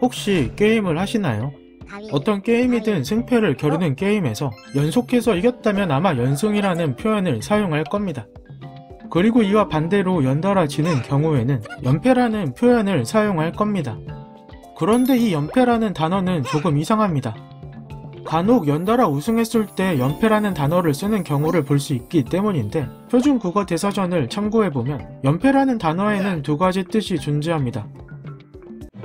혹시 게임을 하시나요? 어떤 게임이든 승패를 겨루는 게임에서 연속해서 이겼다면 아마 연승이라는 표현을 사용할 겁니다. 그리고 이와 반대로 연달아 지는 경우에는 연패라는 표현을 사용할 겁니다. 그런데 이 연패라는 단어는 조금 이상합니다. 간혹 연달아 우승했을 때 연패라는 단어를 쓰는 경우를 볼 수 있기 때문인데 표준 국어 대사전을 참고해보면 연패라는 단어에는 두 가지 뜻이 존재합니다.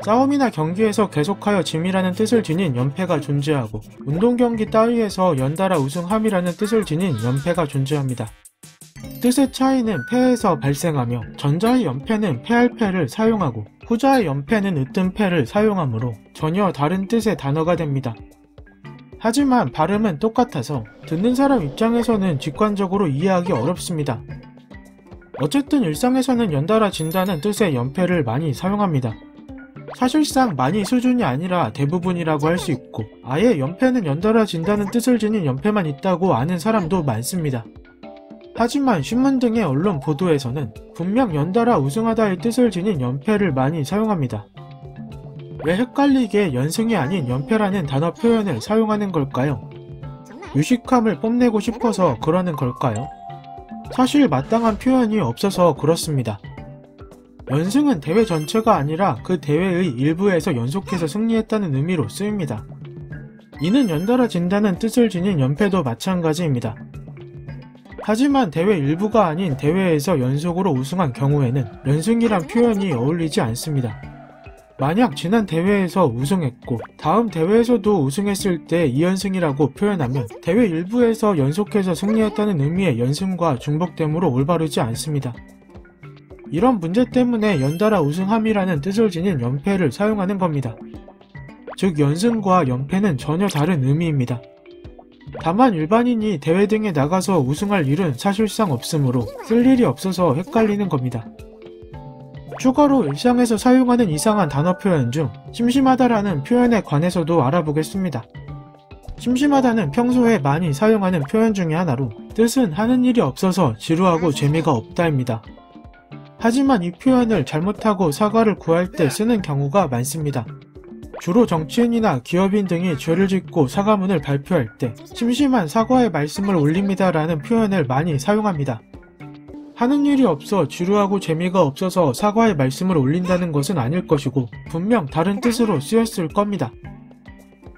싸움이나 경기에서 계속하여 짐이라는 뜻을 지닌 연패가 존재하고 운동 경기 따위에서 연달아 우승함이라는 뜻을 지닌 연패가 존재합니다. 뜻의 차이는 패에서 발생하며 전자의 연패는 패할 패를 사용하고 후자의 연패는 으뜸 패를 사용하므로 전혀 다른 뜻의 단어가 됩니다. 하지만 발음은 똑같아서 듣는 사람 입장에서는 직관적으로 이해하기 어렵습니다. 어쨌든 일상에서는 연달아 진다는 뜻의 연패를 많이 사용합니다. 사실상 많이 수준이 아니라 대부분이라고 할 수 있고 아예 연패는 연달아 진다는 뜻을 지닌 연패만 있다고 아는 사람도 많습니다. 하지만 신문 등의 언론 보도에서는 분명 연달아 우승하다의 뜻을 지닌 연패를 많이 사용합니다. 왜 헷갈리게 연승이 아닌 연패라는 단어 표현을 사용하는 걸까요? 유식함을 뽐내고 싶어서 그러는 걸까요? 사실 마땅한 표현이 없어서 그렇습니다. 연승은 대회 전체가 아니라 그 대회의 일부에서 연속해서 승리했다는 의미로 쓰입니다. 이는 연달아 진다는 뜻을 지닌 연패도 마찬가지입니다. 하지만 대회 일부가 아닌 대회에서 연속으로 우승한 경우에는 연승이란 표현이 어울리지 않습니다. 만약 지난 대회에서 우승했고 다음 대회에서도 우승했을 때 2연승이라고 표현하면 대회 일부에서 연속해서 승리했다는 의미의 연승과 중복되므로 올바르지 않습니다. 이런 문제 때문에 연달아 우승함이라는 뜻을 지닌 연패를 사용하는 겁니다. 즉 연승과 연패는 전혀 다른 의미입니다. 다만 일반인이 대회 등에 나가서 우승할 일은 사실상 없으므로 쓸 일이 없어서 헷갈리는 겁니다. 추가로 일상에서 사용하는 이상한 단어 표현 중 심심하다라는 표현에 관해서도 알아보겠습니다. 심심하다는 평소에 많이 사용하는 표현 중에 하나로 뜻은 하는 일이 없어서 지루하고 재미가 없다입니다. 하지만 이 표현을 잘못하고 사과를 구할 때 쓰는 경우가 많습니다. 주로 정치인이나 기업인 등이 죄를 짓고 사과문을 발표할 때 심심한 사과의 말씀을 올립니다 라는 표현을 많이 사용합니다. 하는 일이 없어 지루하고 재미가 없어서 사과의 말씀을 올린다는 것은 아닐 것이고 분명 다른 뜻으로 쓰였을 겁니다.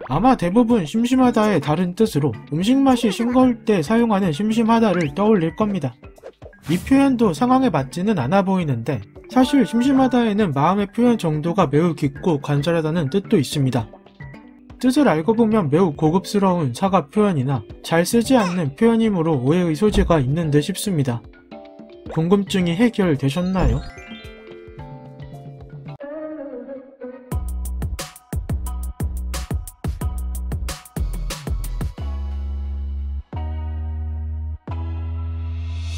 아마 대부분 심심하다의 다른 뜻으로 음식 맛이 싱거울 때 사용하는 심심하다를 떠올릴 겁니다. 이 표현도 상황에 맞지는 않아 보이는데 사실 심심하다에는 마음의 표현 정도가 매우 깊고 간절하다는 뜻도 있습니다. 뜻을 알고 보면 매우 고급스러운 사과 표현이나 잘 쓰지 않는 표현이므로 오해의 소지가 있는 듯 싶습니다. 궁금증이 해결되셨나요?